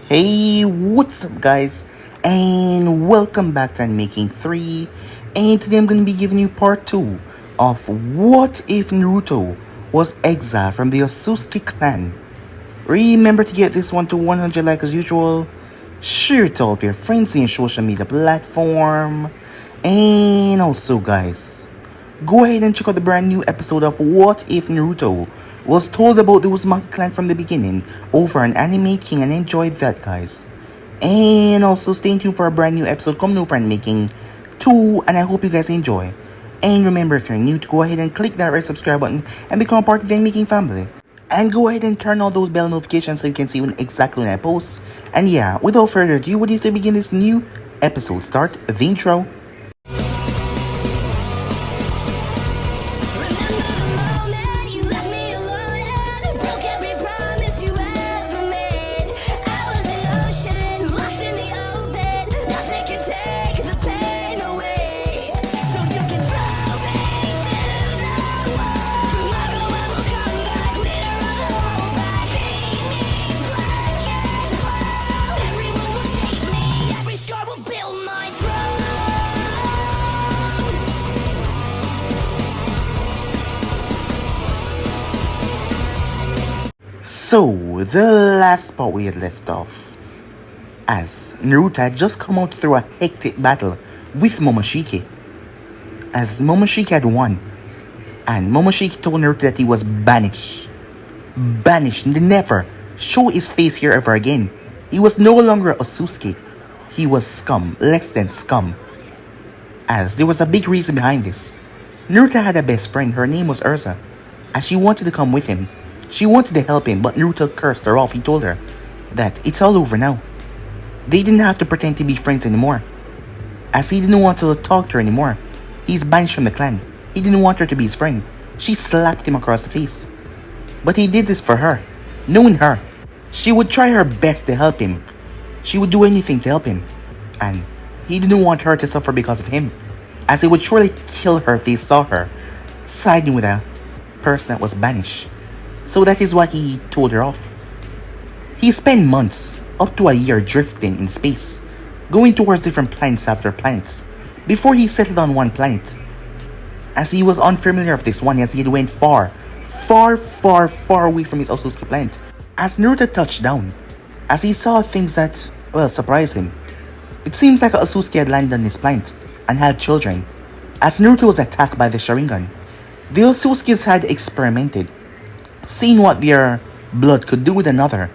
Hey, what's up, guys? And welcome back to Making 3. And today I'm going to be giving you part 2 of What If Naruto Was Exiled from the Otsutsuki clan. Remember to get this one to 100 likes as usual. Share it to all of your friends in your social media platform. And also, guys, go ahead and check out the brand new episode of What If Naruto Was Told About the Uzumaki clan from the beginning over on Anime King, and enjoy that, guys. And also stay tuned for a brand new episode coming over on Making 2, and I hope you guys enjoy. And remember, if you're new, to go ahead and click that red subscribe button and become part of the Making family. And go ahead and turn on those bell notifications so you can see exactly when I post. And yeah, without further ado, what is to begin this new episode? Start the intro. So, the last part we had left off, as Naruto had just come out through a hectic battle with Momoshiki, as Momoshiki had won, and Momoshiki told Naruto that he was banished. Banished, never show his face here ever again. He was no longer Otsutsuki. He was scum, less than scum. As there was a big reason behind this. Naruto had a best friend, her name was Ursa, and she wanted to come with him. She wanted to help him, but Naruto cursed her off. He told her that it's all over now. They didn't have to pretend to be friends anymore, as he didn't want to talk to her anymore. He's banished from the clan. He didn't want her to be his friend. She slapped him across the face. But he did this for her, knowing her. She would try her best to help him. She would do anything to help him. And he didn't want her to suffer because of him, as it would surely kill her if they saw her siding with a person that was banished. So that is why he told her off. He spent months, up to a year, drifting in space, going towards different planets after planets, before he settled on one planet. As he was unfamiliar of this one, as he had went far away from his Otsutsuki planet. As Naruto touched down, as he saw things that, surprised him. It seems like Otsutsuki had landed on his planet and had children. As Naruto was attacked by the Sharingan, the Otsutsukis had experimented, seeing what their blood could do with another.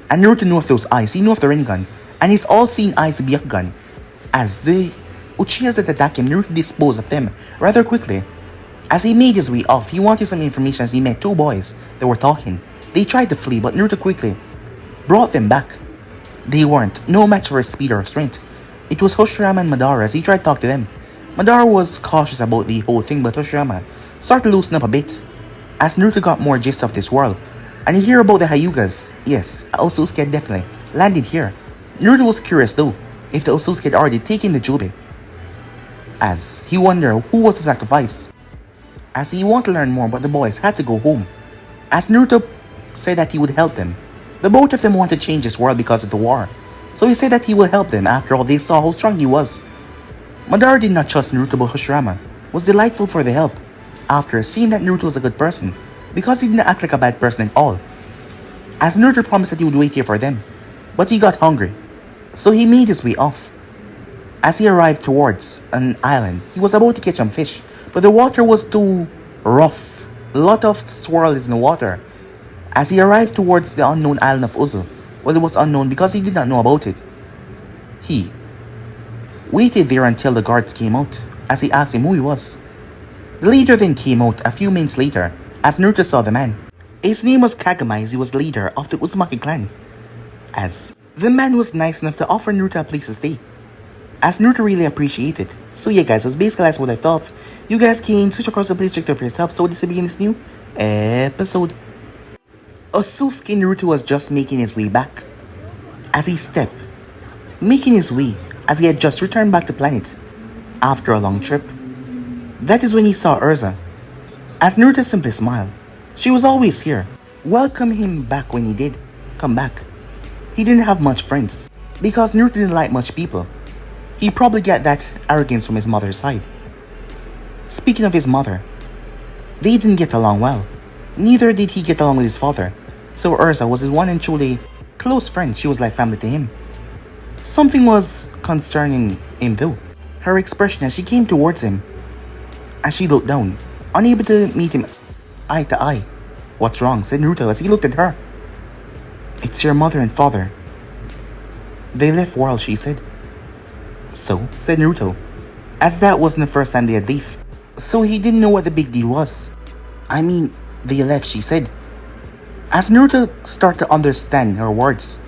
And Naruto knew of those eyes, he knew of the Rinnegan, and his all-seeing eyes Byakugan. As the Uchihas that attacked him, Naruto disposed of them rather quickly. As he made his way off, he wanted some information as he met two boys that were talking. They tried to flee, but Naruto quickly brought them back. They weren't no match for his speed or strength. It was Hoshirama and Madara as he tried to talk to them. Madara was cautious about the whole thing, but Hoshirama started to loosen up a bit. As Naruto got more gist of this world, and he hear about the Hyugas. Yes, Otsutsuki had definitely landed here. Naruto was curious though, if the Otsutsuki had already taken the Jubi, as he wondered who was the sacrifice. As he wanted to learn more, but the boys had to go home. As Naruto said that he would help them, the both of them wanted to change this world because of the war, so he said that he would help them. After all, they saw how strong he was. Madara did not trust Naruto, but Hoshirama was delightful for the help, after seeing that Naruto was a good person, because he didn't act like a bad person at all. As Naruto promised that he would wait here for them, but he got hungry, so he made his way off. As he arrived towards an island, he was about to catch some fish, but the water was too rough. A lot of swirls in the water. As he arrived towards the unknown island of Uzu, it was unknown because he did not know about it. He waited there until the guards came out, as he asked him who he was. The leader then came out a few minutes later, as Naruto saw the man. His name was Kagami, as he was leader of the Uzumaki clan. As the man was nice enough to offer Naruto a place to stay, as Naruto really appreciated. So yeah guys, that's basically as what I thought. You guys can switch across the place, check it out for yourself. So this will begin this new episode. Otsutsuki Naruto was just making his way back, as he stepped, making his way, as he had just returned back to planet after a long trip. That is when he saw Ursa. As Naruto simply smiled. She was always here. Welcome him back when he did come back. He didn't have much friends, because Naruto didn't like much people. He probably got that arrogance from his mother's side. Speaking of his mother, they didn't get along well. Neither did he get along with his father, so Ursa was his one and truly close friend. She was like family to him. Something was concerning him though. Her expression as she came towards him, as she looked down, unable to meet him eye to eye. "What's wrong?" said Naruto as he looked at her. "It's your mother and father. They left world," she said. "So?" said Naruto, as that wasn't the first time they had left. So he didn't know what the big deal was. "I mean, they left," she said. As Naruto started to understand her words,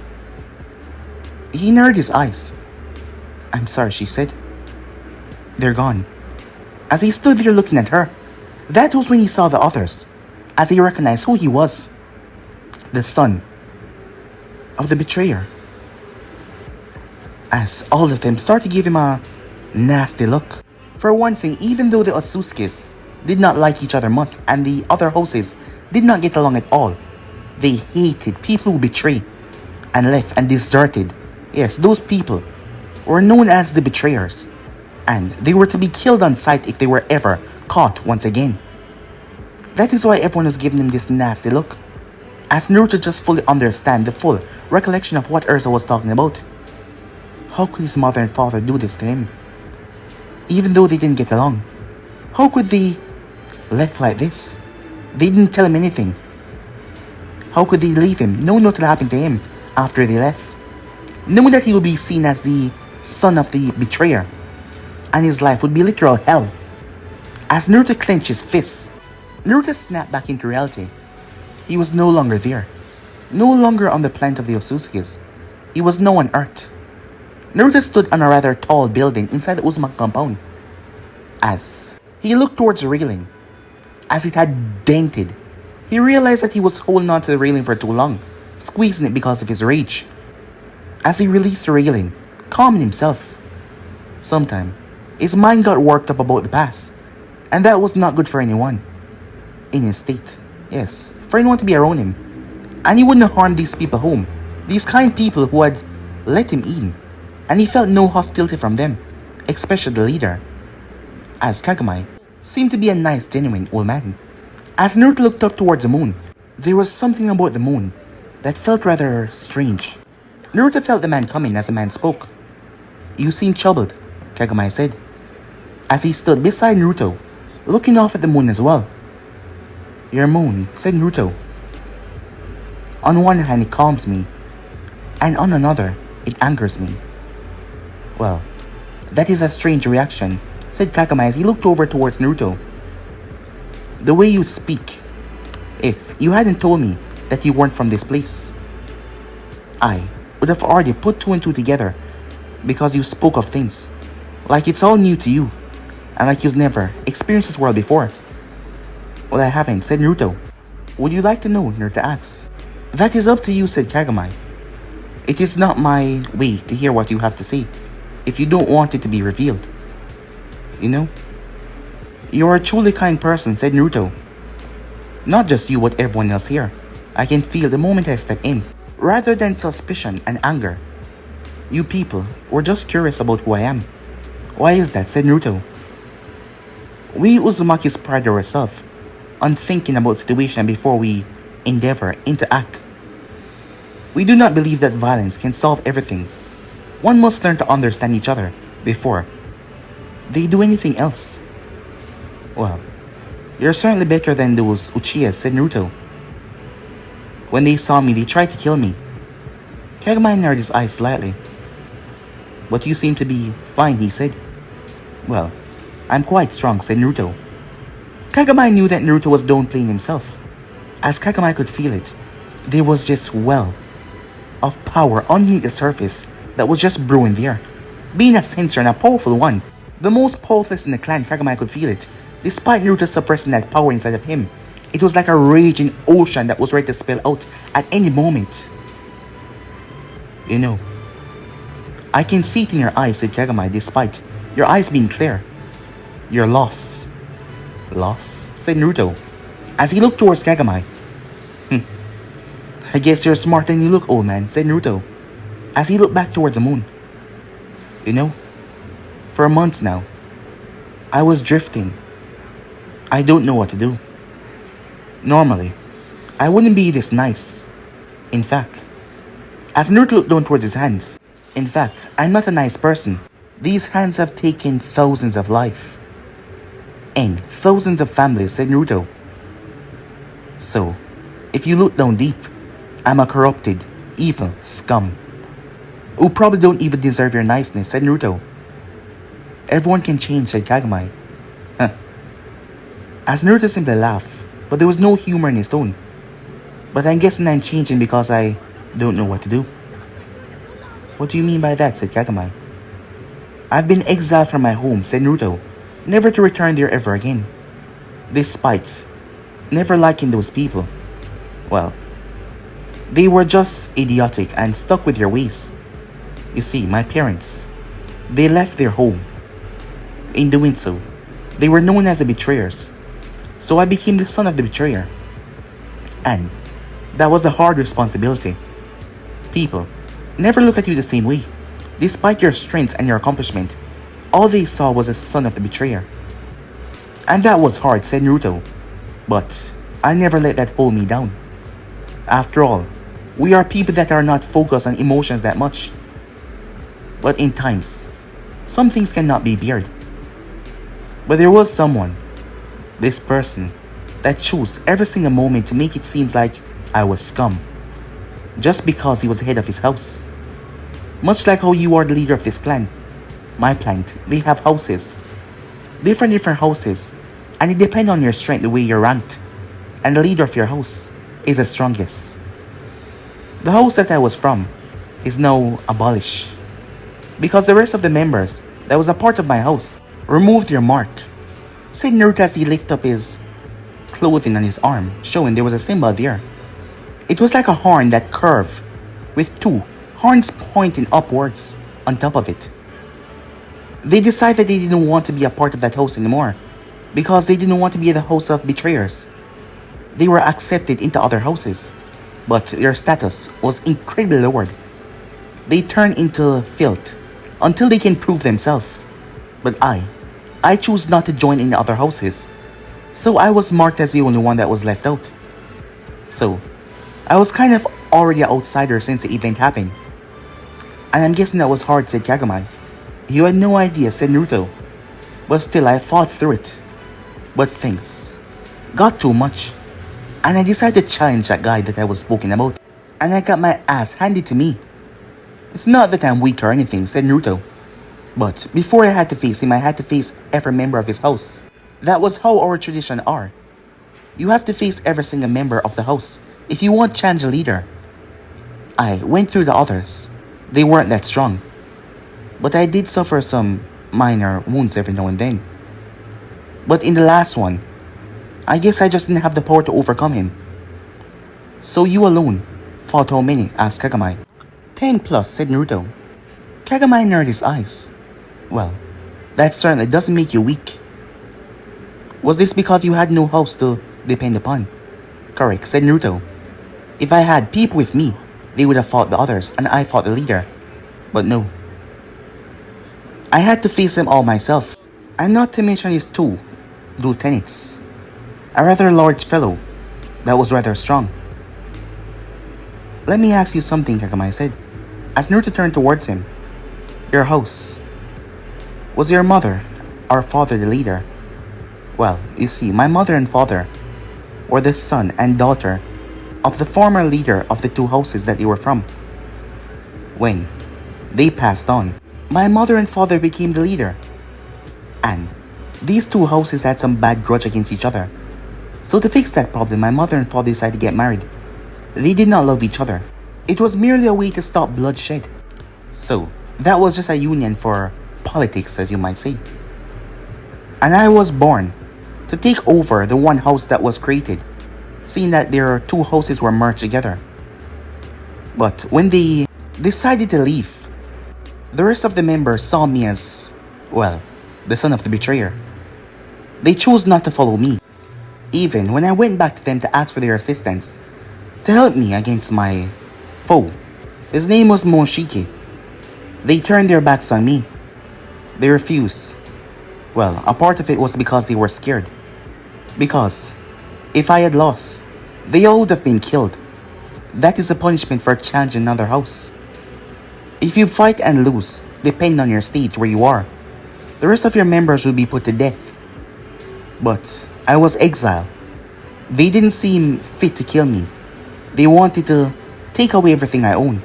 he narrowed his eyes. "I'm sorry," she said. "They're gone." As he stood there looking at her, that was when he saw the others, as he recognized who he was. The son of the betrayer. As all of them started to give him a nasty look. For one thing, even though the Otsutsukis did not like each other much and the other houses did not get along at all, they hated people who betrayed and left and deserted. Yes, those people were known as the betrayers, and they were to be killed on sight if they were ever caught once again. That is why everyone was giving him this nasty look, as Naruto just fully understand the full recollection of what Ursa was talking about. How could his mother and father do this to him? Even though they didn't get along, how could they left like this? They didn't tell him anything. How could they leave him? No nothing happened to him after they left. Knowing that he would be seen as the son of the betrayer, and his life would be literal hell. As Naruto clenched his fists, Naruto snapped back into reality. He was no longer there. No longer on the planet of the Otsutsukis. He was now on Earth. Naruto stood on a rather tall building inside the Uzumaki compound. As he looked towards the railing, as it had dented, he realized that he was holding on to the railing for too long, squeezing it because of his rage. As he released the railing, calming himself. Sometime, his mind got worked up about the past, and that was not good for anyone. In his state, yes, for anyone to be around him. And he wouldn't have harmed these people home, these kind people who had let him in, and he felt no hostility from them, especially the leader. As Kagami seemed to be a nice, genuine old man. As Naruto looked up towards the moon, there was something about the moon that felt rather strange. Naruto felt the man coming as the man spoke. "You seem troubled," Kagami said, as he stood beside Naruto, looking off at the moon as well. "Your moon," said Naruto. "On one hand it calms me, and on another it angers me." "Well, that is a strange reaction," said Kagami as he looked over towards Naruto. "The way you speak. If you hadn't told me that you weren't from this place, I would have already put two and two together, because you spoke of things like it's all new to you, and like you've never experienced this world before." "Well, I haven't," said Naruto. "Would you like to know?" Naruto asked. "That is up to you," said Kagami. "It is not my way to hear what you have to say, if you don't want it to be revealed. You know? You're a truly kind person," said Naruto. "Not just you, but everyone else here. I can feel the moment I step in. Rather than suspicion and anger, you people were just curious about who I am." "Why is that?" said Naruto. "We Uzumakis pride ourselves on thinking about situation before we endeavor into act. We do not believe that violence can solve everything. One must learn to understand each other before they do anything else." "Well, you're certainly better than those Uchihas," said Naruto. "When they saw me, they tried to kill me." Kagami narrowed his eyes slightly. "But you seem to be fine," he said. "Well, I'm quite strong," said Naruto. Kagami knew that Naruto was downplaying himself. As Kagami could feel it, there was just well of power underneath the surface that was just brewing there. Being a sensor and a powerful one, the most powerful in the clan, Kagami could feel it. Despite Naruto suppressing that power inside of him, it was like a raging ocean that was ready to spill out at any moment. "You know, I can see it in your eyes," said Kagami, "despite your eyes being clear. You're lost." "Lost?" said Naruto, as he looked towards Kagami. I guess you're smarter than you look, old man," said Naruto. as he looked back towards the moon. You know, for months now, I was drifting. I don't know what to do. Normally, I wouldn't be this nice. In fact, as Naruto looked down towards his hands, in fact, I'm not a nice person. These hands have taken thousands of lives. And thousands of families, said Naruto. So, if you look down deep, I'm a corrupted, evil scum who probably don't even deserve your niceness, said Naruto. Everyone can change, said Kagami. Huh. As Naruto simply laughed, but there was no humor in his tone. But I'm guessing I'm changing because I don't know what to do. What do you mean by that, said Kagami. I've been exiled from my home, said Naruto, never to return there ever again. Despite never liking those people. Well, they were just idiotic and stuck with their ways. You see, my parents, they left their home. In doing so, they were known as the betrayers. So I became the son of the betrayer. And that was a hard responsibility. People never look at you the same way. Despite your strengths and your accomplishment, all they saw was the son of the betrayer. And that was hard, said Naruto. But I never let that hold me down. After all, we are people that are not focused on emotions that much. But in times, some things cannot be bared. But there was someone, this person, that chose every single moment to make it seem like I was scum. Just because he was the head of his house. Much like how you are the leader of this clan. My plant, they have houses. Different houses. And it depends on your strength the way you're ranked. And the leader of your house is the strongest. The house that I was from is now abolished. Because the rest of the members that was a part of my house removed their mark. Said Naruto as he lifted up his clothing on his arm, showing there was a symbol there. It was like a horn that curved, with two horns pointing upwards on top of it. They decided they didn't want to be a part of that house anymore, because they didn't want to be the house of betrayers. They were accepted into other houses, but their status was incredibly lowered. They turned into filth until they can prove themselves. But I chose not to join in the other houses, so I was marked as the only one that was left out. So, I was kind of already an outsider since the event happened. And I'm guessing that was hard, said Kagami. You had no idea, said Naruto. But still, I fought through it. But things got too much. And I decided to challenge that guy that I was speaking about. And I got my ass handed to me. It's not that I'm weak or anything, said Naruto. But before I had to face him, I had to face every member of his house. That was how our tradition are. You have to face every single member of the house if you want to challenge a leader. I went through the others. They weren't that strong. But I did suffer some minor wounds every now and then. But in the last one, I guess I just didn't have the power to overcome him. So you alone fought how many? Asked Kagami. 10 plus, said Naruto. Kagami narrowed his eyes. Well, that certainly doesn't make you weak. Was this because you had no house to depend upon? Correct, said Naruto. If I had people with me, they would have fought the others and I fought the leader. But no. I had to face them all myself. And not to mention his two lieutenants. A rather large fellow that was rather strong. Let me ask you something, Kagami said, as Naruto turned towards him. Your house. Was your mother or father the leader? Well, you see, my mother and father were the son and daughter of the former leader of the two houses that they were from. When they passed on, my mother and father became the leader. And these two houses had some bad grudge against each other. So to fix that problem, my mother and father decided to get married. They did not love each other. It was merely a way to stop bloodshed. So that was just a union for politics, as you might say. And I was born to take over the one house that was created, seeing that their two houses were merged together. But when they decided to leave, the rest of the members saw me as, well, the son of the betrayer. They chose not to follow me, even when I went back to them to ask for their assistance to help me against my foe, His name was Momoshiki. They turned their backs on me. They refused. Well, a part of it was because they were scared. Because if I had lost, they all would have been killed. That is a punishment for challenging another house. If you fight and lose, depending on your stage where you are, the rest of your members will be put to death. But I was exiled. They didn't seem fit to kill me. They wanted to take away everything I own.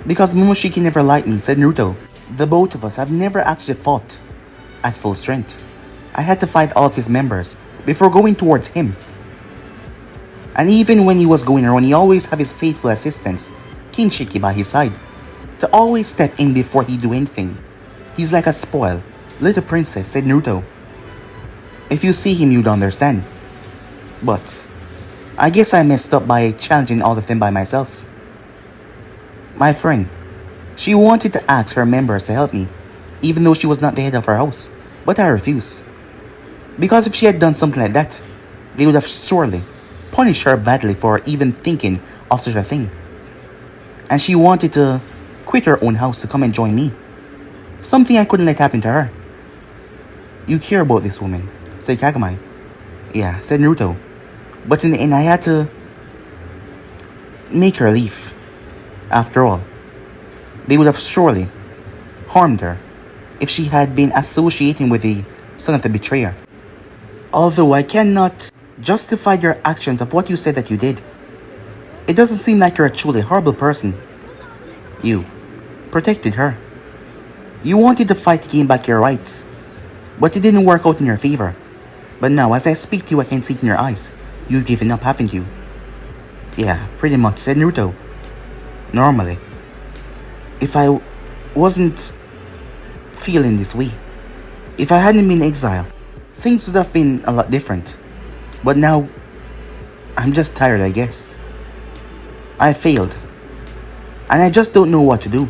Because Momoshiki never liked me, said Naruto. The both of us have never actually fought at full strength. I had to fight all of his members before going towards him. And even when he was going around, he always had his faithful assistants, Kinshiki, by his side, to always step in before he do anything. He's like a spoiled little princess, said Naruto. If you see him, you'd understand. But I guess I messed up by challenging all of them by myself. My friend, she wanted to ask her members to help me, even though she was not the head of her house, but I refused. Because if she had done something like that, they would have surely punished her badly for even thinking of such a thing. And she wanted to quit her own house to come and join me. Something I couldn't let happen to her. You care about this woman, said Kagami. Yeah, said Naruto. But in the end, I had to make her leave. After all, they would have surely harmed her if she had been associating with the son of the betrayer. Although I cannot justify your actions of what you said that you did, it doesn't seem like you're a truly horrible person. You protected her. You wanted to fight to gain back your rights, but it didn't work out in your favor. But now, as I speak to you, I can see it in your eyes. You've given up, haven't you? Yeah, pretty much, said Naruto. Normally, if I wasn't feeling this way, if I hadn't been exiled, things would have been a lot different. But now, I'm just tired, I guess. I failed, and I just don't know what to do.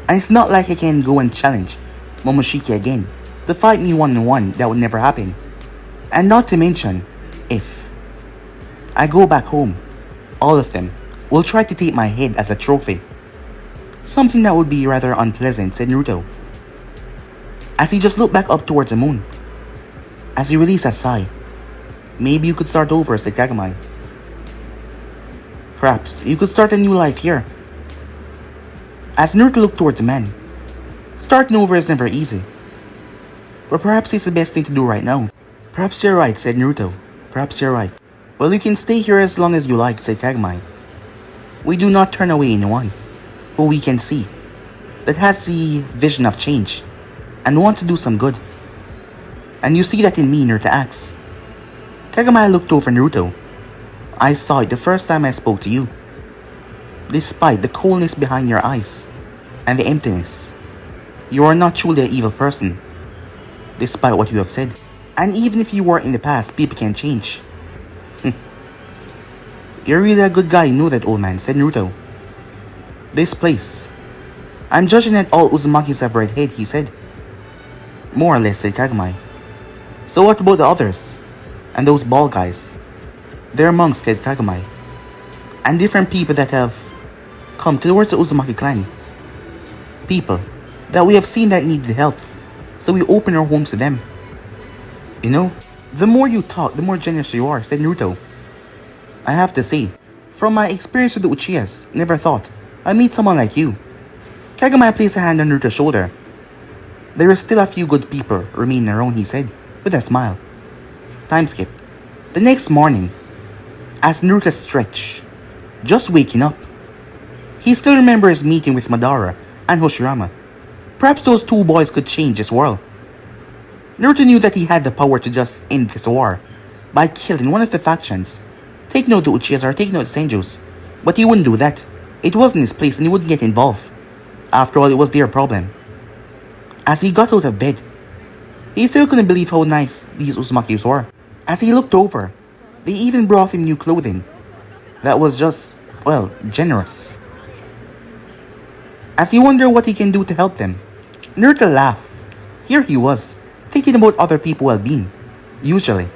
And it's not like I can go and challenge Momoshiki again to fight me one-on-one. That would never happen. And not to mention, if I go back home, all of them will try to take my head as a trophy. Something that would be rather unpleasant, said Naruto, as he just looked back up towards the moon. As he released a sigh. Maybe you could start over, said Kagami. Perhaps you could start a new life here. As Naruto looked towards the man, starting over is never easy. But perhaps it's the best thing to do right now. Perhaps you're right, said Naruto. Perhaps you're right. Well, you can stay here as long as you like, said Kagami. We do not turn away anyone who we can see that has the vision of change and want to do some good. And you see that in me, Naruto asks. Kagami looked over Naruto. I saw it the first time I spoke to you. Despite the coldness behind your eyes and the emptiness, you are not truly an evil person, despite what you have said. And even if you were in the past, people can change. You're really a good guy, you know that, old man, said Naruto. This place. I'm judging that all Uzumakis have red head, he said. More or less, said Kagami. So what about the others? And those bald guys? They're monks, said Kagami. And different people that have come towards the Uzumaki clan. People that we have seen that needed help, so we open our homes to them. You know, the more you talk, the more generous you are, said Naruto. I have to say, from my experience with the Uchihas, never thought I'd meet someone like you. Kagami placed a hand on Naruto's shoulder. There are still a few good people remaining around, he said, with a smile. Time skip. The next morning, as Naruto stretched, just waking up, he still remembers meeting with Madara and Hoshirama. Perhaps those two boys could change this world. Naruto knew that he had the power to just end this war by killing one of the factions. Take note the Uchihas or take note the Senjus. But he wouldn't do that. It wasn't his place and he wouldn't get involved. After all, it was their problem. As he got out of bed, he still couldn't believe how nice these Uzumakis were. As he looked over, they even brought him new clothing. That was just, well, generous. As he wondered what he can do to help them, Naruto laughed. Here he was, thinking about other people's well-being. Usually,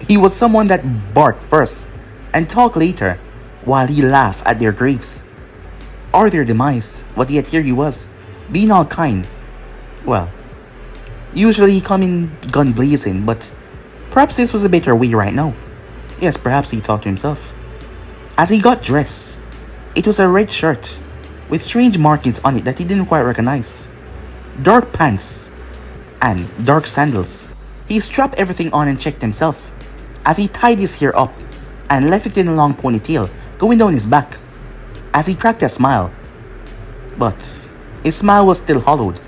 he was someone that barked first and talked later while he laughed at their graves. or their demise, but yet here he was, being all kind. Well, usually he come in gun blazing, but perhaps this was a better way right now. Yes, perhaps he thought to himself. As he got dressed, it was a red shirt with strange markings on it that he didn't quite recognize. Dark pants and dark sandals. He strapped everything on and checked himself as he tied his hair up and left it in a long ponytail going down his back as he cracked a smile. But his smile was still hollowed.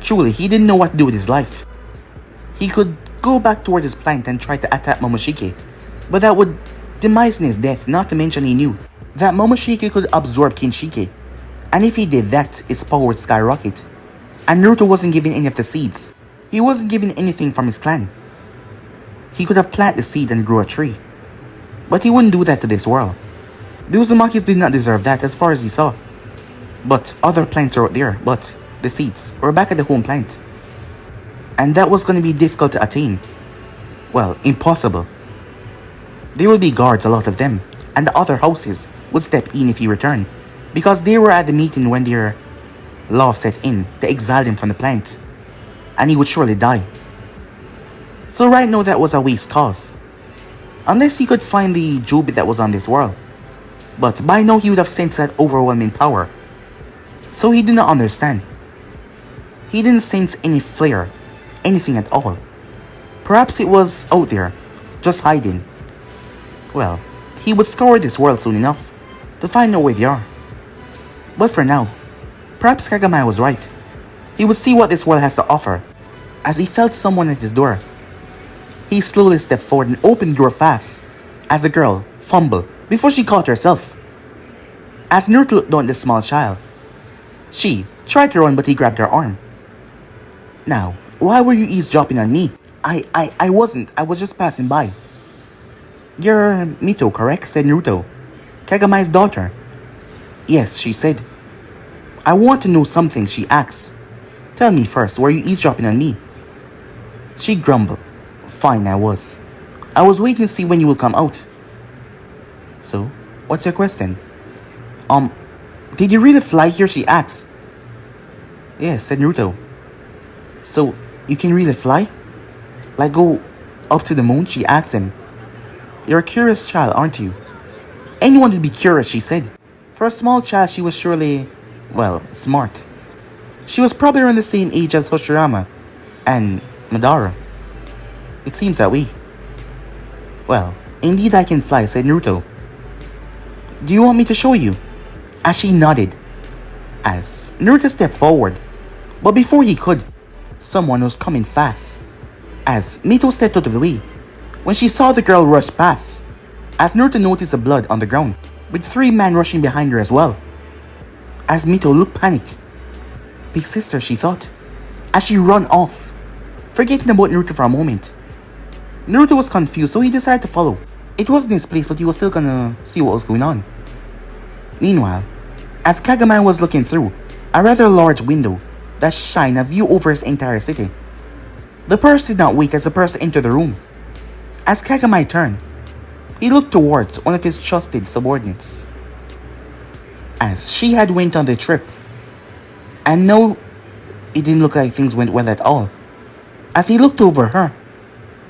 Truly, he didn't know what to do with his life. He could go back toward his plant and try to attack Momoshiki, but that would demise in his death, not to mention he knew that Momoshiki could absorb Kinshiki, and if he did that, his power would skyrocket. And Naruto wasn't given any of the seeds. He wasn't given anything from his clan. He could have planted the seed and grew a tree, but he wouldn't do that to this world. The Uzumakis did not deserve that as far as he saw. But other plants were out there, but the seeds were back at the home plant. And that was going to be difficult to attain. Well, impossible. There would be guards, a lot of them, and the other houses would step in if he returned, because they were at the meeting when their law set in to exile him from the plant, and he would surely die. So right now that was a waste cause, unless he could find the Jubi that was on this world. But by now he would have sensed that overwhelming power, so he did not understand. He didn't sense any flare, anything at all. Perhaps it was out there, just hiding. Well, he would scour this world soon enough to find out where they are. But for now, perhaps Kagami was right. He would see what this world has to offer. As he felt someone at his door, he slowly stepped forward and opened the door fast as the girl fumbled before she caught herself. As Naruto looked down at the small child, she tried to run but he grabbed her arm. Now, why were you eavesdropping on me? I wasn't. I was just passing by. You're Mito, correct? Said Naruto. Kagami's daughter. Yes, she said. I want to know something, she asked. Tell me first, were you eavesdropping on me? She grumbled. Fine, I was. I was waiting to see when you will come out. So, what's your question? Did you really fly here, she asked. Yes, said Naruto. So, you can really fly? Like go up to the moon, she asked him. You're a curious child, aren't you? Anyone would be curious, she said. For a small child, she was surely, well, smart. She was probably around the same age as Hoshirama and Madara. It seems that way. Well, indeed I can fly, said Naruto. Do you want me to show you? As she nodded, as Naruto stepped forward. But before he could, someone was coming fast. As Mito stepped out of the way, when she saw the girl rush past, as Naruto noticed the blood on the ground, with 3 men rushing behind her as well. As Mito looked panicked. Big sister, she thought, as she ran off, forgetting about Naruto for a moment. Naruto was confused, so he decided to follow. It wasn't his place, but he was still gonna see what was going on. Meanwhile, as Kagami was looking through a rather large window that shined a view over his entire city, the person did not wait as the person entered the room. As Kagami turned, he looked towards one of his trusted subordinates, as she had went on the trip. And no, it didn't look like things went well at all. As he looked over her,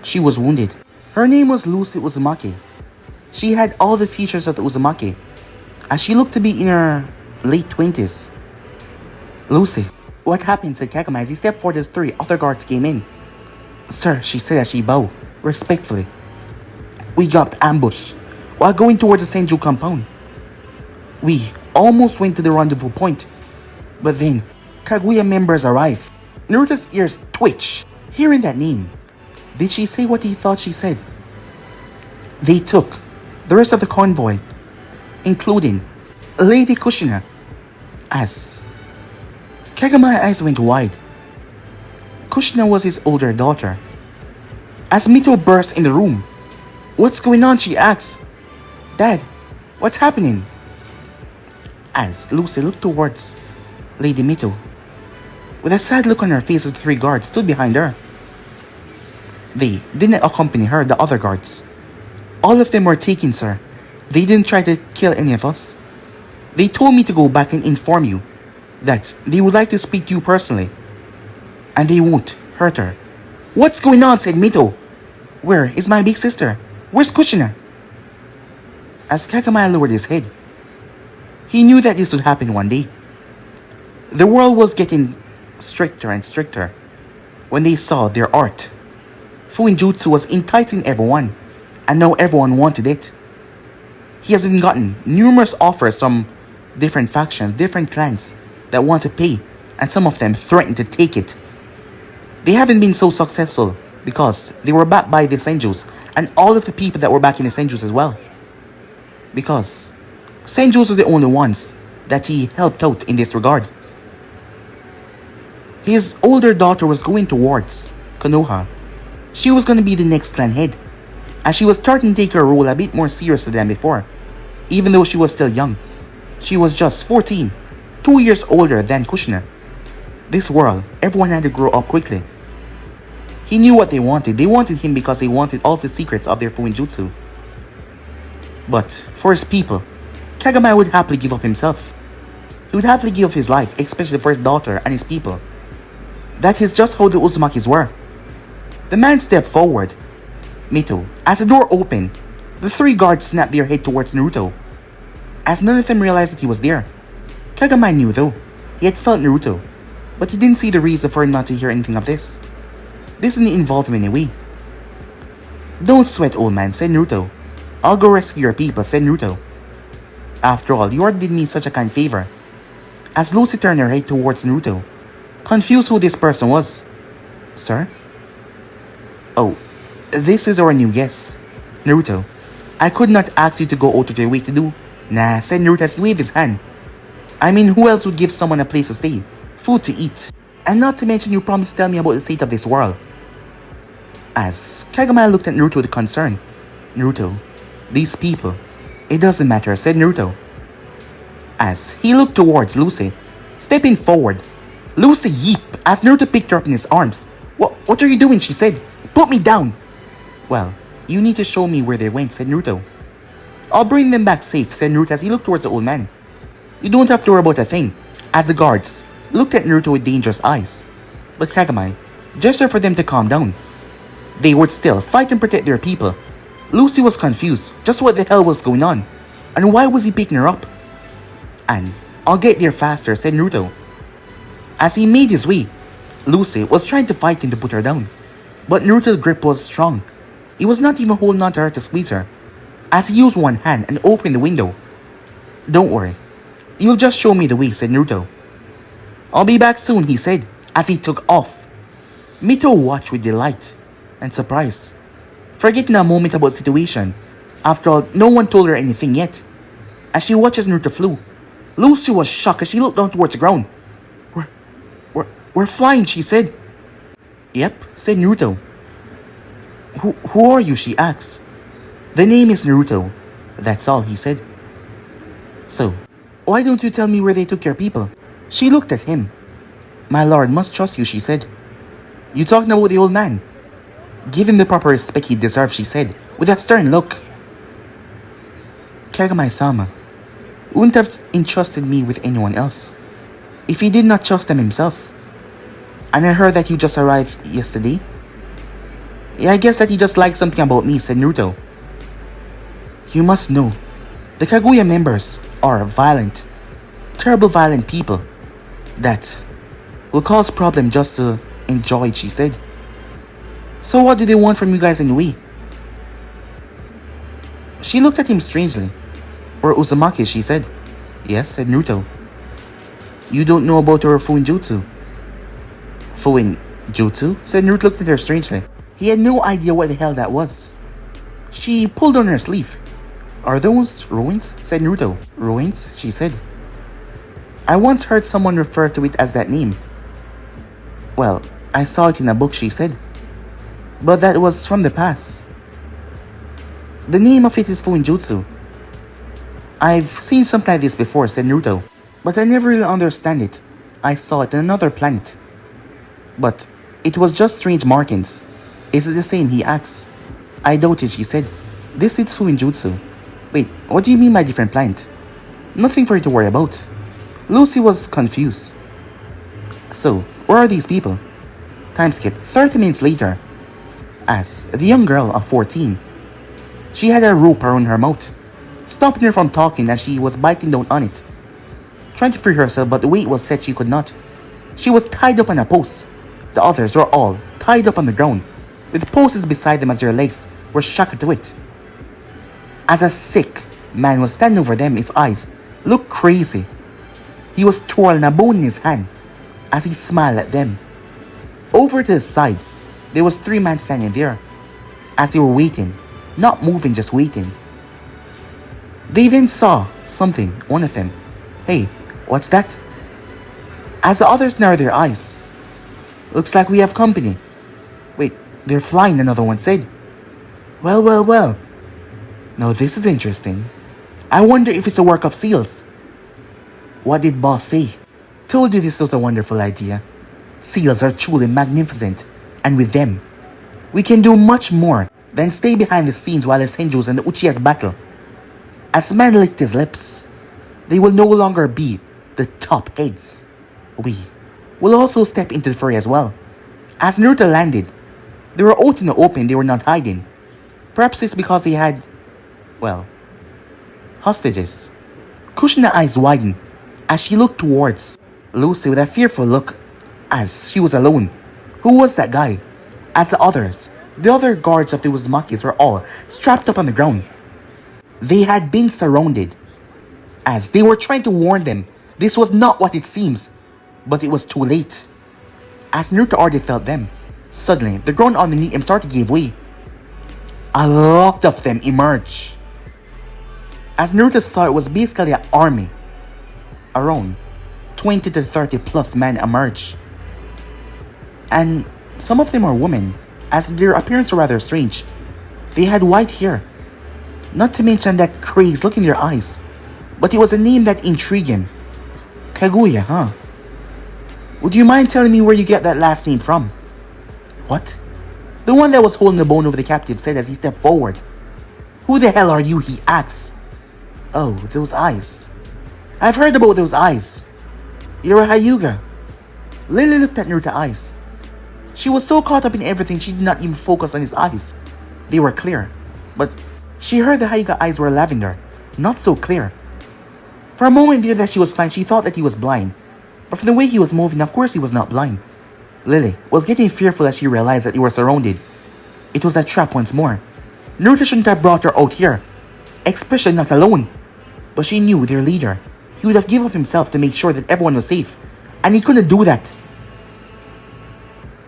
she was wounded. Her name was Lucy Uzumaki. She had all the features of the Uzumaki, as she looked to be in her late 20s. Lucy, what happened? Said Kagami as he stepped forward as 3 other guards came in. Sir, she said as she bowed, respectfully. We got ambushed while going towards the Senju compound. We almost went to the rendezvous point, but then Kaguya members arrived. Naruto's ears twitched, hearing that name. Did she say what he thought she said? They took the rest of the convoy, including Lady Kushina. As Kagami's eyes went wide. Kushina was his older daughter. As Mito burst in the room. What's going on? She asked. Dad, what's happening? As Lucy looked towards Lady Mito, with a sad look on her face as the 3 guards stood behind her. They didn't accompany her, the other guards. All of them were taken, sir. They didn't try to kill any of us. They told me to go back and inform you that they would like to speak to you personally. And they won't hurt her. What's going on? Said Mito. Where is my big sister? Where's Kushina? As Kagami lowered his head, he knew that this would happen one day. The world was getting stricter and stricter when they saw their art. Fuinjutsu was enticing everyone, and now everyone wanted it. He has been gotten numerous offers from different factions, different clans that want to pay, and some of them threaten to take it. They haven't been so successful because they were backed by the Senjus and all of the people that were backing the Senjus as well. Because Senjus were the only ones that he helped out in this regard. His older daughter was going towards Konoha. She was going to be the next clan head, as she was starting to take her role a bit more seriously than before, even though she was still young. She was just 14, 2 years older than Kushina. This world, everyone had to grow up quickly. He knew what they wanted. They wanted him because they wanted all the secrets of their Fuinjutsu. But for his people, Kagami would happily give up himself. He would happily give up his life, especially for his daughter and his people. That is just how the Uzumakis were. The man stepped forward. Mito, as the door opened, the three guards snapped their head towards Naruto. As none of them realized that he was there. Kagami knew though. He had felt Naruto, but he didn't see the reason for him not to hear anything of this. This didn't involve him in any way. Don't sweat, old man, said Naruto. I'll go rescue your people, said Naruto. After all, you already did me such a kind favor. As Lucy turned her head towards Naruto, confused who this person was. Sir? Oh, this is our new guest. Naruto, I could not ask you to go out of your way to do. Nah, said Naruto as he waved his hand. I mean, who else would give someone a place to stay, food to eat, and not to mention you promised to tell me about the state of this world. As Kagami looked at Naruto with concern. Naruto, these people, it doesn't matter, said Naruto. As he looked towards Lucy, stepping forward. Lucy yeeped as Naruto picked her up in his arms. What are you doing? She said. Put me down. Well, you need to show me where they went, said Naruto. I'll bring them back safe, said Naruto as he looked towards the old man. You don't have to worry about a thing, as the guards looked at Naruto with dangerous eyes. But Kagami gestured for them to calm down. They would still fight and protect their people. Lucy was confused, just what the hell was going on, and why was he picking her up? And I'll get there faster, said Naruto. As he made his way, Lucy was trying to fight him to put her down, but Naruto's grip was strong. He was not even holding on to her to squeeze her, as he used one hand and opened the window. Don't worry, you'll just show me the way, said Naruto. I'll be back soon, he said, as he took off. Mito watched with delight and surprise, forgetting a moment about the situation. After all, no one told her anything yet. As she watched as Naruto flew, Lucy was shocked as she looked down towards the ground. We're flying, she said. Yep, said Naruto. Who are you, she asked. The name is Naruto. That's all, he said. So, why don't you tell me where they took your people? She looked at him. My lord must trust you, she said. You talking about the old man? Give him the proper respect he deserves, she said, with a stern look. Kagami-sama wouldn't have entrusted me with anyone else if he did not trust them himself. And I heard that you just arrived yesterday. Yeah, I guess that he just liked something about me, said Naruto. You must know, the Kaguya members are violent, terrible violent people that will cause problem just to enjoy it, she said. So what do they want from you guys anyway? She looked at him strangely. Or Uzumaki, she said. Yes, said Naruto. You don't know about her Fuinjutsu? Fuinjutsu? Said Naruto, looked at her strangely. He had no idea what the hell that was. She pulled on her sleeve. Are those ruins? Said Naruto. Ruins? She said. I once heard someone refer to it as that name. Well, I saw it in a book, she said. But that was from the past. The name of it is Fuinjutsu. I've seen something like this before, said Naruto. But I never really understand it. I saw it on another planet. But it was just strange markings. Is it the same? He asked. I doubt it, she said. This is Fuinjutsu. Wait, what do you mean by different planet? Nothing for you to worry about. Lucy was confused. So, where are these people? Time skip 30 minutes later. As the young girl of 14, she had a rope around her mouth, stopping her from talking as she was biting down on it. Trying to free herself, but the weight was said she could not. She was tied up on a post. The others were all tied up on the ground, with posts beside them as their legs were shackled to it. As a sick man was standing over them, his eyes looked crazy. He was twirling a bone in his hand as he smiled at them. Over to the side, there was 3 men standing there, as they were waiting, not moving, just waiting. They then saw something, one of them. Hey, what's that? As the others narrowed their eyes. Looks like we have company. Wait, they're flying, another one said. Well. Now this is interesting. I wonder if it's a work of seals. What did boss say? Told you this was a wonderful idea. Seals are truly magnificent, and with them, we can do much more than stay behind the scenes while the Senjus and the Uchihas battle. As man licked his lips, they will no longer be the top heads. We will also step into the fray as well. As Naruto landed, they were out in the open, they were not hiding. Perhaps it's because they had, hostages. Kushina's eyes widened as she looked towards Lucy with a fearful look as she was alone. Who was that guy? As the other guards of the Uzumakis were all strapped up on the ground. They had been surrounded. As they were trying to warn them, this was not what it seems, but it was too late. As Naruto already felt them, suddenly the ground underneath him started to give way. A lot of them emerged. As Naruto saw, it was basically an army. Around 20 to 30 plus men emerged. And some of them are women, as their appearance was rather strange. They had white hair. Not to mention that crazy look in their eyes. But it was a name that intrigued him. Kaguya, huh? Would you mind telling me where you get that last name from? What? The one that was holding the bone over the captive said as he stepped forward. Who the hell are you? He asked. Oh, those eyes. I've heard about those eyes. You're a Hyuga. Lily looked at Naruto's eyes. She was so caught up in everything she did not even focus on his eyes. They were clear, but she heard the Hyuga eyes were lavender, not so clear. For a moment there that she was fine, she thought that he was blind. But from the way he was moving, of course he was not blind. Lily was getting fearful as she realized that they were surrounded. It was a trap once more. Naruto shouldn't have brought her out here, especially not alone. But she knew their leader. He would have given up himself to make sure that everyone was safe. And he couldn't do that.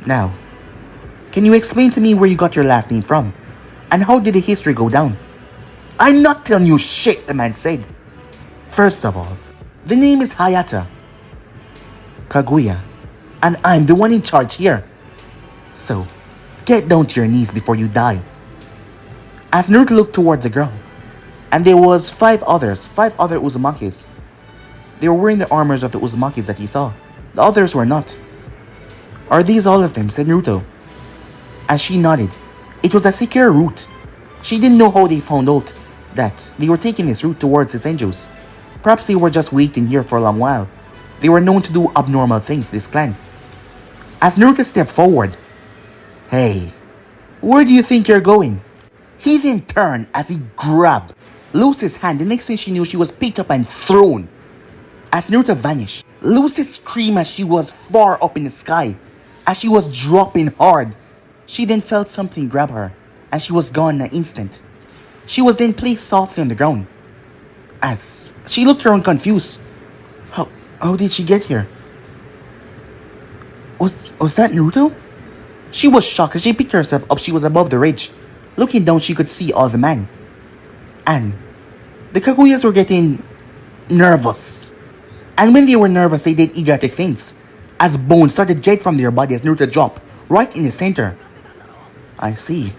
Now, can you explain to me where you got your last name from? And how did the history go down? I'm not telling you shit, the man said. First of all, the name is Hayata Kaguya, and I'm the one in charge here. So, get down to your knees before you die. As Naruto looked towards the girl, and there was 5 other Uzumakis. They were wearing the armors of the Uzumakis that he saw. The others were not. Are these all of them? Said Naruto. As she nodded, it was a secure route. She didn't know how they found out that they were taking this route towards the Senjus. Perhaps they were just waiting here for a long while. They were known to do abnormal things, this clan. As Naruto stepped forward, hey, where do you think you're going? He then turned as he grabbed Lucy's hand. The next thing she knew, she was picked up and thrown. As Naruto vanished, Lucy screamed as she was far up in the sky. As she was dropping hard, she then felt something grab her, and she was gone in an instant. She was then placed softly on the ground. As she looked around confused, how did she get here? Was that Naruto? She was shocked as she picked herself up. She was above the ridge. Looking down, she could see all the men. And the Kaguyas were getting nervous. And when they were nervous, they did idiotic things. As bones started jet from their body as Naruto dropped right in the center. I see.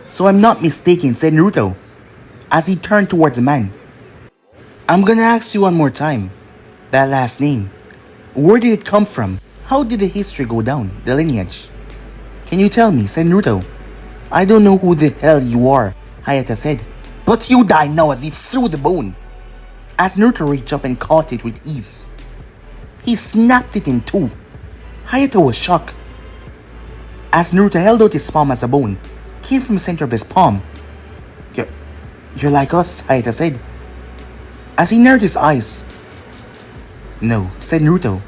So I'm not mistaken, said Naruto, as he turned towards the man. I'm gonna ask you one more time. That last name. Where did it come from? How did the history go down, the lineage? Can you tell me, said Naruto. I don't know who the hell you are, Hayata said. But you die now, as he threw the bone. as Naruto reached up and caught it with ease. He snapped it in two. Hayato was shocked. As Naruto held out his palm as a bone came from the center of his palm. You're like us, Hayato said. As he narrowed his eyes. No, said Naruto.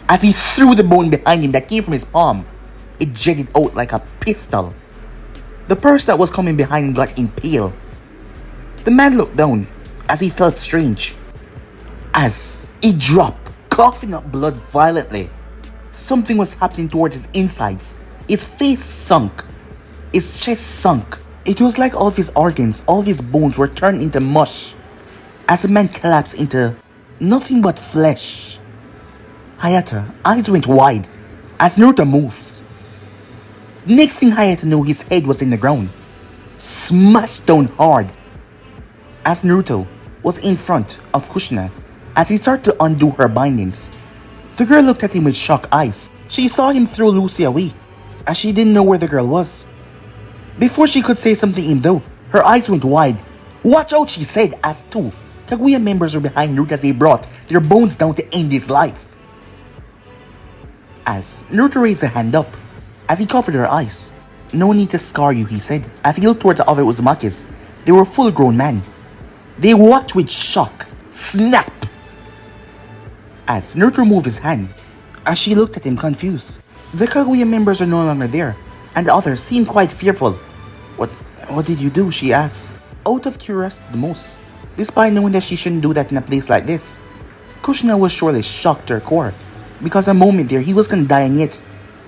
As he threw the bone behind him that came from his palm, it jetted out like a pistol. The person that was coming behind him got impaled. The man looked down as he felt strange. As he dropped, coughing up blood violently. Something was happening towards his insides. His face sunk. His chest sunk. It was like all of his organs, all of his bones were turned into mush. As the man collapsed into nothing but flesh. Hayato eyes went wide as Naruto moved. Next thing Hayato knew, his head was in the ground, smashed down hard. As Naruto was in front of Kushina, as he started to undo her bindings, the girl looked at him with shocked eyes. She saw him throw Lucy away, as she didn't know where the girl was. Before she could say something to him though, her eyes went wide. Watch out, she said, as two Kaguya members were behind Naruto as they brought their bones down to end his life. As Naruto raised a hand up, as he covered her eyes. No need to scar you, he said, as he looked towards the other Uzumakis. They were full-grown men. They watched with shock. Snap! As Naruto moved his hand, as she looked at him confused. The Kaguya members are no longer there, and the others seemed quite fearful. What did you do? She asked, out of curiosity the most, despite knowing that she shouldn't do that in a place like this. Kushina was surely shocked to her core, because a moment there he was gonna die and yet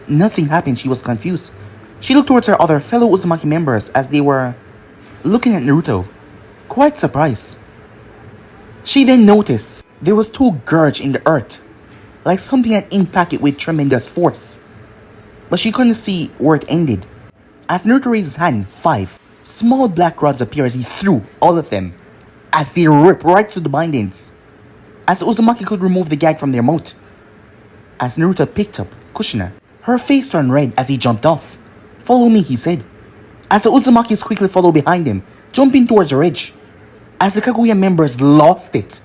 nothing happened. She was confused. She looked towards her other fellow Uzumaki members as they were looking at Naruto, quite surprised. She then noticed there was two gouges in the earth, like something had impacted with tremendous force, but she couldn't see where it ended. As Naruto raised his hand, 5 small black rods appeared as he threw all of them, as they ripped right through the bindings, as Uzumaki could remove the gag from their mouth. As Naruto picked up Kushina, her face turned red as he jumped off. Follow me, he said, as the Uzumakis quickly followed behind him, jumping towards the ridge. As the Kaguya members lost it,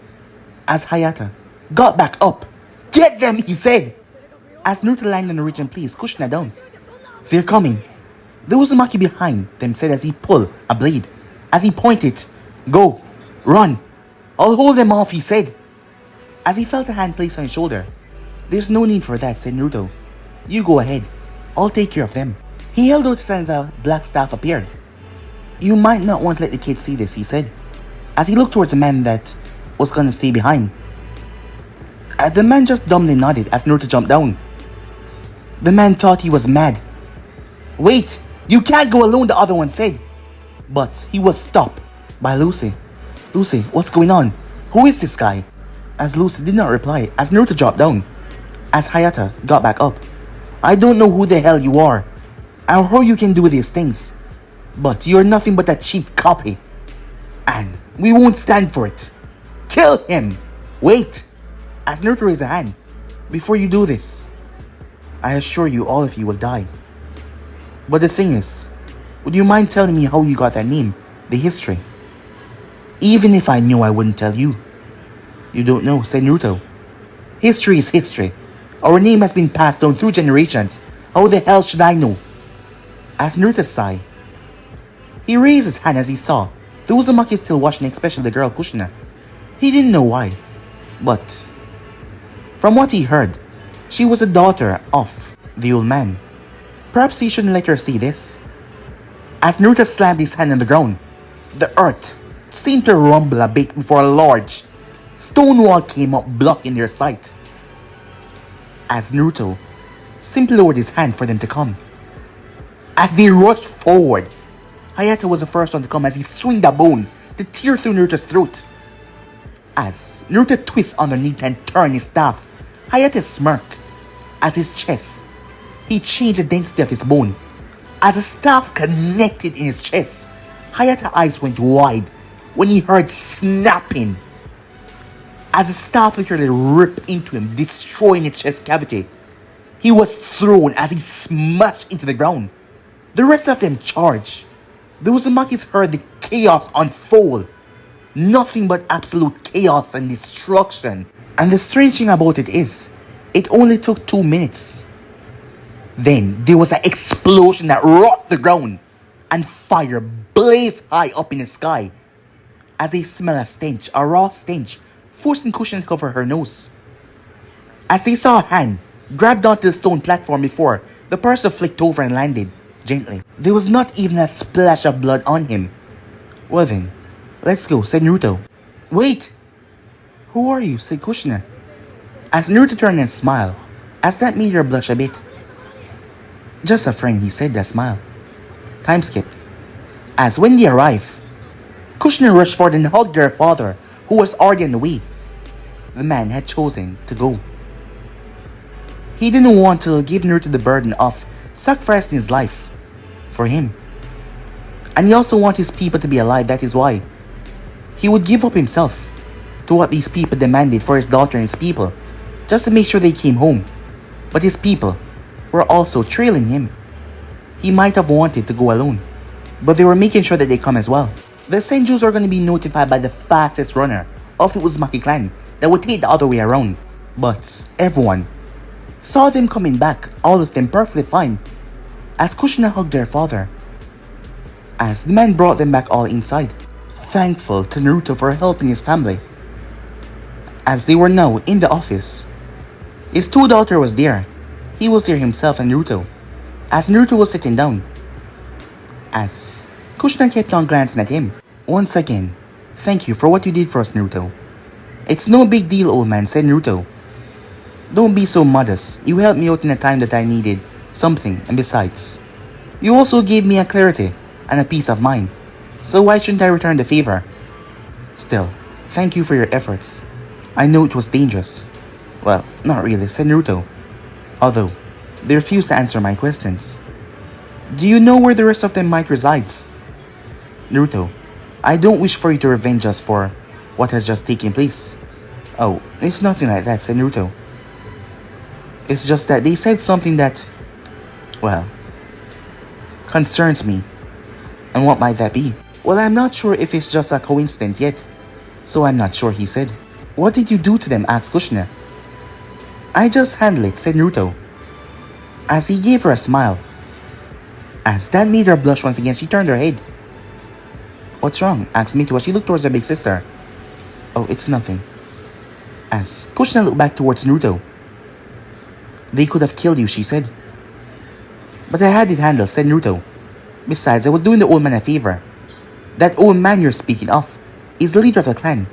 as Hayato got back up. Get them, he said, as Naruto landed on the ridge and placed Kushina down. They're coming, the Uzumaki behind them said as he pulled a blade. As he pointed, go, run, I'll hold them off, he said, as he felt a hand placed on his shoulder. There's no need for that, said Naruto. You go ahead, I'll take care of them. He held out his hand as a black staff appeared. You might not want to let the kids see this, he said, as he looked towards the man that was gonna stay behind. The man just dumbly nodded as Naruto jumped down. The man thought he was mad. Wait, you can't go alone, the other one said. But he was stopped by Lucy. Lucy, what's going on? Who is this guy? As Lucy did not reply, as Naruto dropped down. As Hayato got back up. I don't know who the hell you are, or how you can do these things, but you're nothing but a cheap copy, and we won't stand for it. Kill him! Wait! As Naruto raised a hand. Before you do this, I assure you all of you will die. But the thing is, would you mind telling me how you got that name, the history? Even if I knew, I wouldn't tell you. You don't know, said Naruto. History is history. Our name has been passed down through generations. How the hell should I know? As Naruto sighed. He raised his hand as he saw the Uzumaki still watching, especially the girl Kushina. He didn't know why, but from what he heard, she was a daughter of the old man. Perhaps he shouldn't let her see this. As Naruto slammed his hand on the ground, the earth seemed to rumble a bit before a large stone wall came up, blocking their sight. As Naruto simply lowered his hand for them to come. As they rushed forward, Hayato was the first one to come as he swung the bone to tear through Naruto's throat. As Naruto twists underneath and turned his staff, Hayato smirked. As his chest, he changed the density of his bone. As the staff connected in his chest, Hayato's eyes went wide when he heard snapping. As the staff literally ripped into him, destroying his chest cavity, he was thrown as he smashed into the ground. The rest of them charged. The Uzumakis heard the chaos unfold. Nothing but absolute chaos and destruction. And the strange thing about it is, it only took 2 minutes. Then there was an explosion that rocked the ground, and fire blazed high up in the sky as they smelled a stench, a raw stench, forcing Kushina to cover her nose. As they saw a hand grabbed onto the stone platform before the person flicked over and landed gently. There was not even a splash of blood on him. Well then, let's go, said Naruto. Wait! Who are you? Said Kushina. As Naruto turned and smiled, as that made her blush a bit. Just a friend, he said, that smile. Time skipped. As when they arrived, Kushina rushed forward and hugged their father, who was already on the way. The man had chosen to go. He didn't want to give Naruto the burden of sacrificing his life for him. And he also wanted his people to be alive, that is why he would give up himself to what these people demanded for his daughter and his people, just to make sure they came home. But his people were also trailing him. He might have wanted to go alone, but they were making sure that they come as well. The Senjus are going to be notified by the fastest runner of the Uzumaki clan that would take the other way around. But everyone saw them coming back, all of them perfectly fine, as Kushina hugged their father, as the man brought them back all inside, thankful to Naruto for helping his family. As they were now in the office, his two daughters was there. He was there himself and Naruto, as Naruto was sitting down, as Kushina kept on glancing at him. Once again, thank you for what you did for us, Naruto. It's no big deal, old man, said Naruto. Don't be so modest. You helped me out in a time that I needed something, and besides, you also gave me a clarity and a peace of mind. So why shouldn't I return the favor? Still, thank you for your efforts. I know it was dangerous. Well, not really, said Naruto, although they refused to answer my questions. Do you know where the rest of them might reside? Naruto, I don't wish for you to revenge us for what has just taken place. Oh, it's nothing like that, said Naruto. It's just that they said something that, well, concerns me. And what might that be? Well, I'm not sure if it's just a coincidence yet. So I'm not sure, he said. What did you do to them? Asked Kushina. I just handled it, said Naruto, as he gave her a smile. As that made her blush once again, she turned her head. What's wrong? Asked Mito as she looked towards her big sister. Oh, it's nothing. As Kushina looked back towards Naruto. They could have killed you, she said. But I had it handled, said Naruto. Besides, I was doing the old man a favor. That old man you're speaking of is the leader of the clan,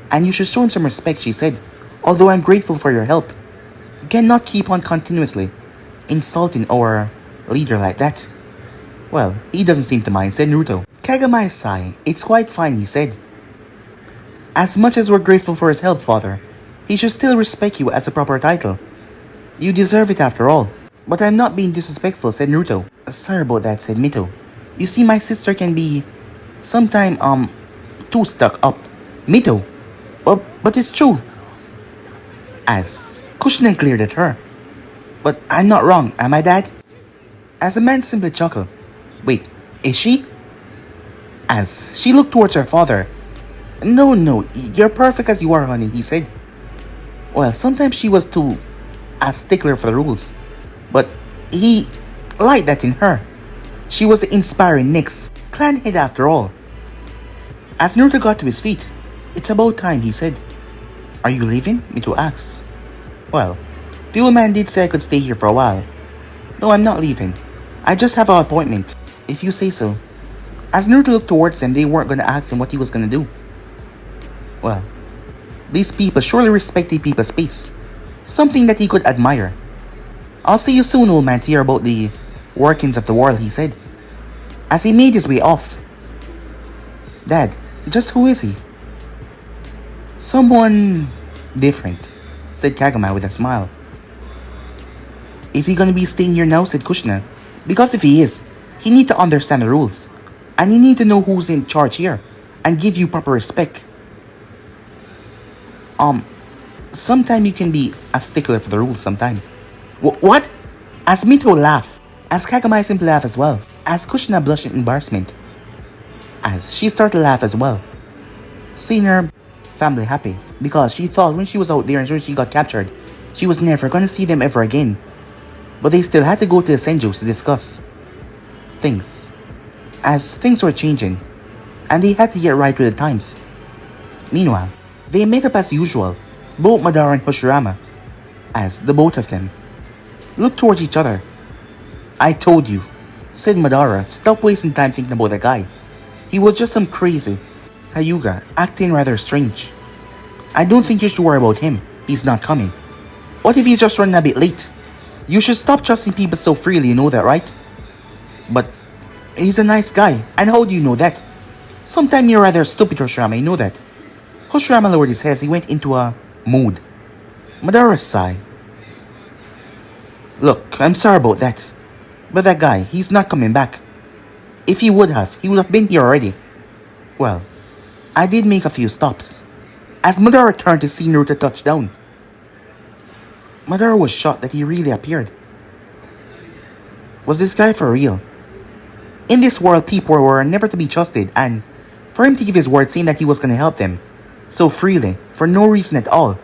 and you should show him some respect, she said. Although I'm grateful for your help, you cannot keep on continuously insulting our leader like that. Well, he doesn't seem to mind, said Naruto. Kagami sighed. It's quite fine, he said. As much as we're grateful for his help, father, he should still respect you as a proper title. You deserve it after all. But I'm not being disrespectful, said Naruto. Sorry about that, said Mito. You see, my sister can be sometime, too stuck up. Mito, but it's true. As Kushina glared at her. But I'm not wrong, am I, Dad? As the man simply chuckled. Wait, is she? As she looked towards her father. No, you're perfect as you are, honey, he said. Well, sometimes she was too a stickler for the rules, but he liked that in her. She was the inspiring next clan head after all. As Naruto got to his feet, it's about time, he said. Are you leaving? Mito asked. Well, the old man did say I could stay here for a while. No, I'm not leaving. I just have an appointment, if you say so. As Naruto looked towards them, they weren't going to ask him what he was going to do. Well, these people surely respect the people's space. Something that he could admire. I'll see you soon, old man, to hear about the workings of the world, he said, as he made his way off. Dad, just who is he? Someone different, said Kagami with a smile. Is he gonna be staying here now, said Kushina. Because if he is, he need to understand the rules. And he need to know who's in charge here, and give you proper respect. Sometime you can be a stickler for the rules sometime. What? As Mito laughed, as Kagami simply laughed as well, as Kushina blushed in embarrassment, as she started to laugh as well. seeing her family happy, because she thought when she was out there and when she got captured, she was never going to see them ever again. But they still had to go to the Senjos to discuss things, as things were changing, and they had to get right with the times. Meanwhile, they met up as usual, both Madara and Hoshirama, as the both of them looked towards each other. "I told you," said Madara, "stop wasting time thinking about that guy. He was just some crazy Hyuga acting rather strange. I don't think you should worry about him. He's not coming. What if he's just running a bit late? You should stop trusting people so freely, you know that, right?" "But he's a nice guy, and how do you know that? Sometimes you're rather stupid, Hoshirama, you know that." Hoshirama lowered his head as he went into a mood. Madara sighed. "Look, I'm sorry about that. But that guy, he's not coming back. If he would have been here already. Well, I did make a few stops." As Madara turned to see Naruto touch down, Madara was shocked that he really appeared. Was this guy for real? In this world, people were never to be trusted, and for him to give his word saying that he was going to help them so freely, for no reason at all,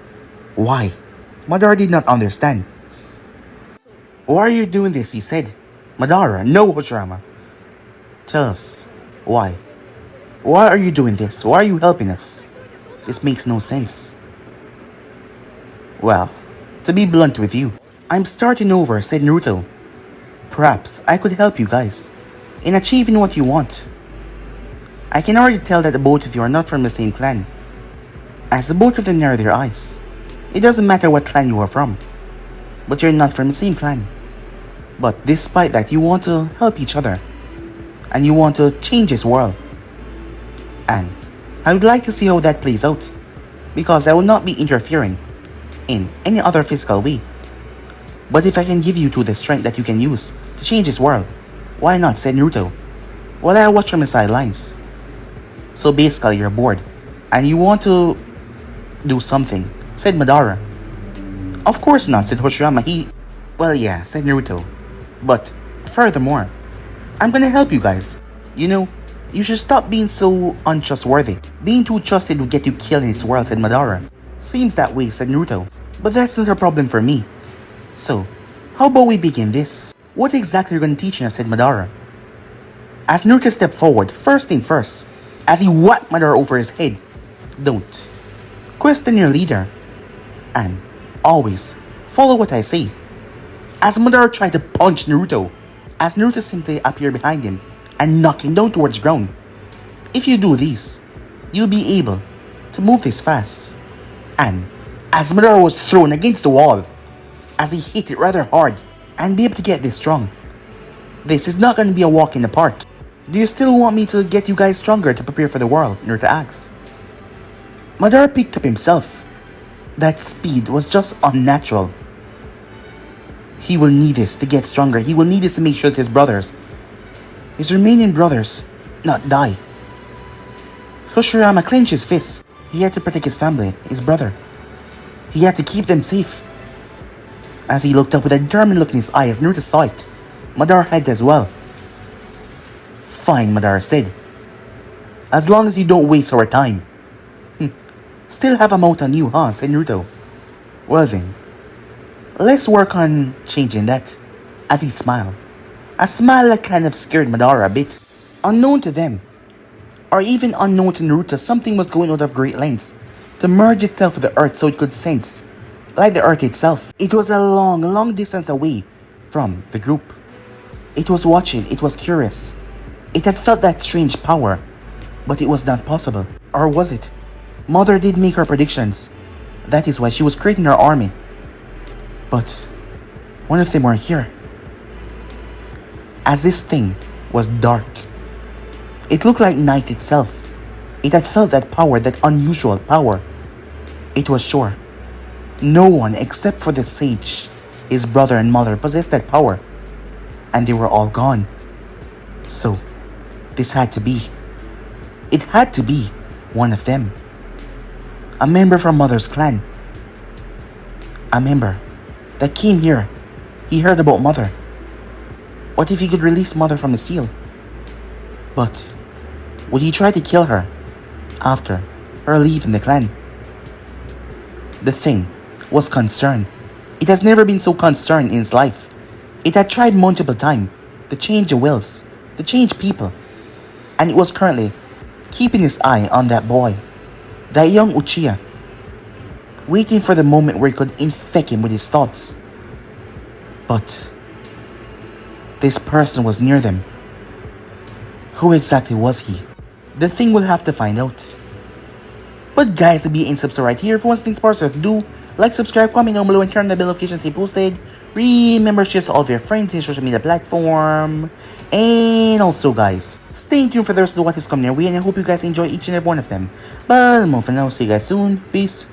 why? Madara did not understand. "Why are you doing this?" he said. "Madara, no, Hoshirama. Tell us, why? Why are you doing this? Why are you helping us? This makes no sense." "Well, to be blunt with you, I'm starting over," said Naruto. "Perhaps I could help you guys in achieving what you want. I can already tell that the both of you are not from the same clan, as the both of them narrow their eyes. It doesn't matter what clan you are from, but you're not from the same clan. But despite that, you want to help each other, and you want to change this world. And I would like to see how that plays out, because I will not be interfering in any other physical way. But if I can give you two the strength that you can use to change this world, why not?" said Naruto, while I watch from the sidelines. "So basically you're bored, and you want to do something," said Madara. "Of course not," said Hoshirama. "Well, yeah," said Naruto. "But furthermore, I'm gonna help you guys. You know, you should stop being so untrustworthy. Being too trusted will get you killed in this world," said Madara. "Seems that way," said Naruto. "But that's not a problem for me. So, how about we begin this? What exactly are you going to teach us?" said Madara. As Naruto stepped forward, first thing first, as he whacked Madara over his head, "Don't question your leader, and always follow what I say." As Madara tried to punch Naruto, as Naruto simply appeared behind him and knocked him down towards the ground. "If you do this, you'll be able to move this fast." And as Madara was thrown against the wall, as he hit it rather hard, and be able to get this strong. "This is not going to be a walk in the park. Do you still want me to get you guys stronger to prepare for the world?" Naruto asked. Madara picked up himself. That speed was just unnatural. He will need this to get stronger. He will need this to make sure that his remaining brothers, not die. Hoshirama clenched his fists. He had to protect his family, his brother. He had to keep them safe. As he looked up with a determined look in his eye as Naruto saw it, Madara had as well. "Fine," Madara said. "As long as you don't waste our time." "Still have a mouth on you, huh?" said Naruto. "Well then, let's work on changing that." As he smiled. A smile that kind of scared Madara a bit. Unknown to them, or even unknown to Naruto, something was going out of great lengths to merge itself with the earth so it could sense, like the earth itself. It was a long, long distance away from the group. It was watching, it was curious. It had felt that strange power, but it was not possible. Or was it? Mother did make her predictions. That is why she was creating her army. But one of them were here. As this thing was dark, it looked like night itself. It had felt that power, that unusual power. It was sure no one except for the sage, his brother and mother, possessed that power, and they were all gone. So this had to be. It had to be one of them. A member from Mother's clan. A member that came here. He heard about Mother. What if he could release Mother from the seal? But would he try to kill her after or leaving the clan. The thing was concern. It has never been so concerned in its life. It had tried multiple times to change the wills, to change people, and it was currently keeping his eye on that boy, that young Uchiha, waiting for the moment where it could infect him with his thoughts. But this person was near them. Who exactly was he? The thing we'll have to find out. But guys, be in subscribe right here. If you want things to do, like, subscribe, comment down below, and turn on the bell notifications to stay posted. Remember, share to all of your friends in social media platform. And also, guys, stay tuned for the rest of what is coming your way, and I hope you guys enjoy each and every one of them. But more for now, see you guys soon. Peace.